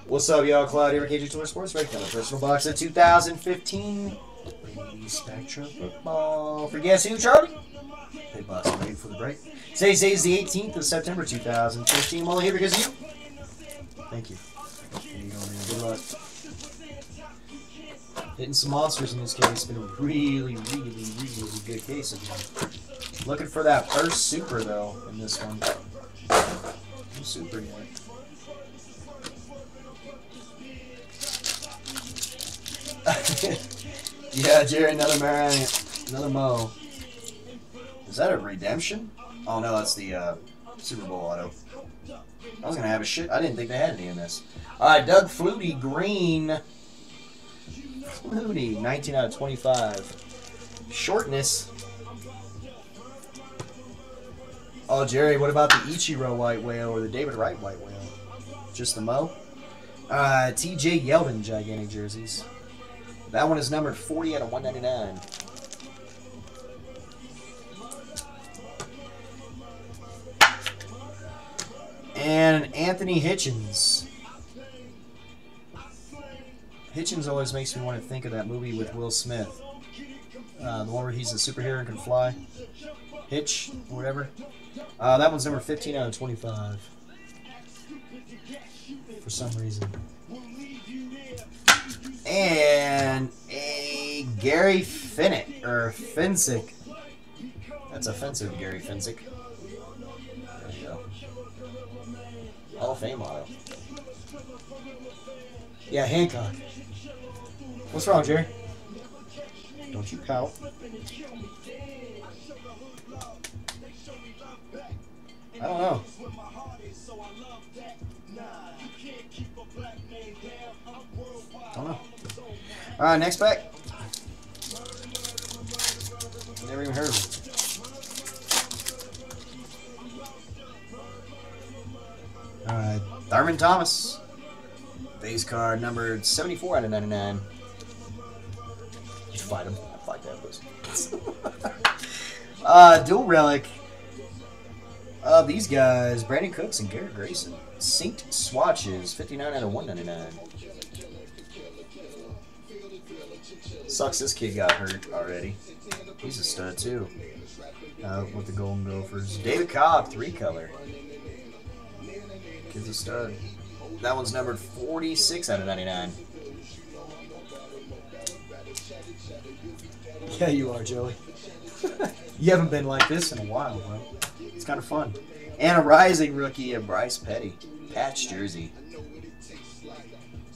What's up, y'all? Cloud here, KG Tour Sports. Right down the personal box of 2015 Spectra football. For guess who, Charlie? Big box ready for the break. Today's day is the 18th of September 2015. I'm only here because of you. Thank you. There you go, man. Good luck. Hitting some monsters in this case. It's been a really good case of them. Looking for that first super, though, in this one. No super yet. Yeah, Jerry, another Mariant. Another Mo. Is that a redemption? Oh, no, that's the Super Bowl auto. I was going to have a shit. I didn't think they had any in this. All right, Doug Flutie, green. Flutie, 19 out of 25. Shortness. Oh, Jerry, what about the Ichiro white whale or the David Wright white whale? Just the Mo? TJ Yeldon, gigantic jerseys. That one is numbered 40 out of 199. And Anthony Hitchens. Hitchens always makes me want to think of that movie with Will Smith. The one where he's a superhero and can fly. Hitch, or whatever. That one's number 15 out of 25. For some reason. And a Gary Finnick, or Finsick. That's offensive, Gary Finsick. There you go. Hall of Fame auto. Yeah, Hancock. What's wrong, Jerry? Don't you pout. I don't know. Don't know. Alright, next pack. Never even heard of it. Alright, Thurman Thomas. Base card numbered 74 out of 99. You fight him. I fight that pussy. Dual relic of these guys, Brandon Cooks and Garrett Grayson. Synced swatches, 59 out of 199. Sucks this kid got hurt already. He's a stud too. With the Golden Gophers. David Cobb, 3-color. Kid's a stud. That one's numbered 46 out of 99. Yeah, you are, Joey. You haven't been like this in a while, bro. It's kind of fun. And a rising rookie of Bryce Petty. Patch jersey. A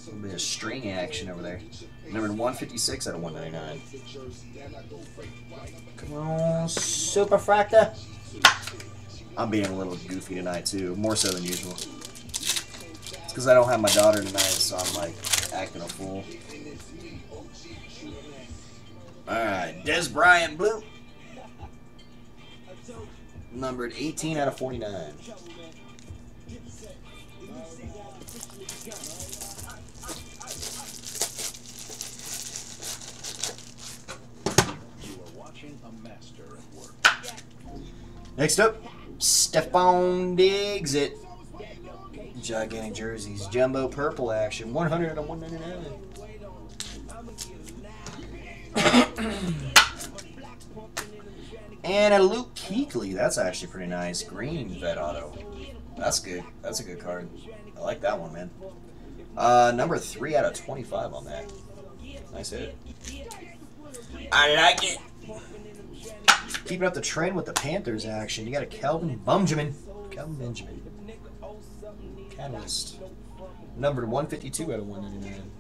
little bit of string action over there. Numbered 156 out of 199. Come on, Super Fractor. I'm being a little goofy tonight, too. More so than usual. It's because I don't have my daughter tonight, so I'm, like, acting a fool. Alright, Des Bryant Blue. Numbered 18 out of 49. Next up, Stephon Diggs at gigantic jerseys. Jumbo purple action. 100 out of 199. And a Luke Kuechly. That's actually pretty nice. Green vet auto. That's good. That's a good card. I like that one, man. Number 3 out of 25 on that. Nice hit. I like it. Keeping up the trend with the Panthers action. You got a Kelvin Benjamin. Catalyst. Numbered 152 out of 199.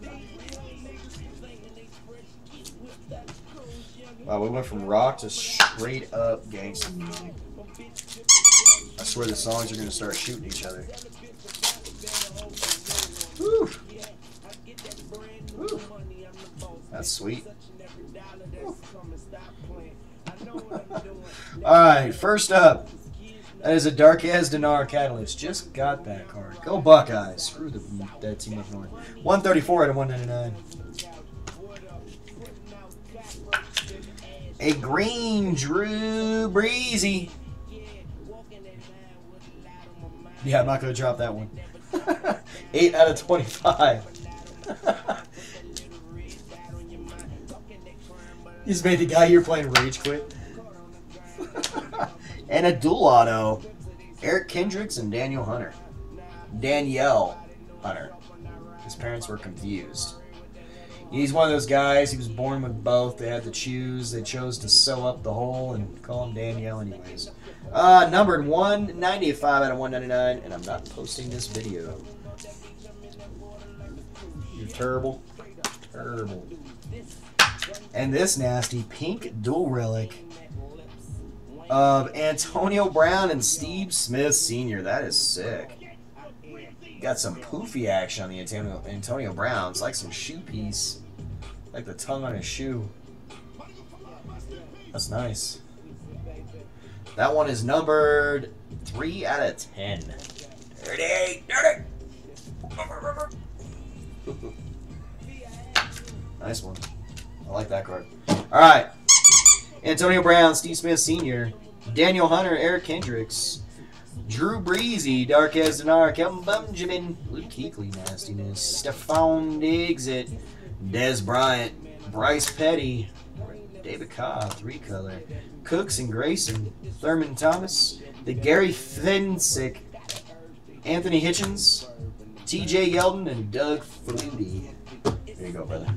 Wow, we went from rock to straight up gangster music. I swear the songs are going to start shooting each other. Woo. Woo. That's sweet. Alright, first up. That is a Dark as Dinar Catalyst. Just got that card. Go Buckeyes. Screw that team up north. 134 out of 199. A green Drew Breezy. Yeah, I'm not going to drop that one. 8 out of 25. You just made the guy you're playing rage quit. And a dual auto. Eric Kendricks and Danielle Hunter. His parents were confused. He's one of those guys, he was born with both. They had to choose. They chose to sew up the hole and call him Danielle anyways. Numbered 195 out of 199, and I'm not posting this video. You're terrible. Terrible. And this nasty pink dual relic of Antonio Brown and Steve Smith Sr. That is sick. Got some poofy action on the Antonio Brown. It's like some shoe piece. Like the tongue on his shoe. That's nice. That one is numbered 3 out of 10. Dirty! Dirty! Nice one. I like that card. Alright. Antonio Brown, Steve Smith Sr., Danielle Hunter, Eric Kendricks, Drew Breezy, Darquez Denar, Kelvin Benjamin, Luke Kuechly, nastiness, Stephon Diggs, Des Bryant, Bryce Petty, David Cobb, 3-color, Cooks and Grayson, Thurman Thomas, the Gary Fensick, Anthony Hitchens, TJ Yeldon, and Doug Flutie. There you go, brother.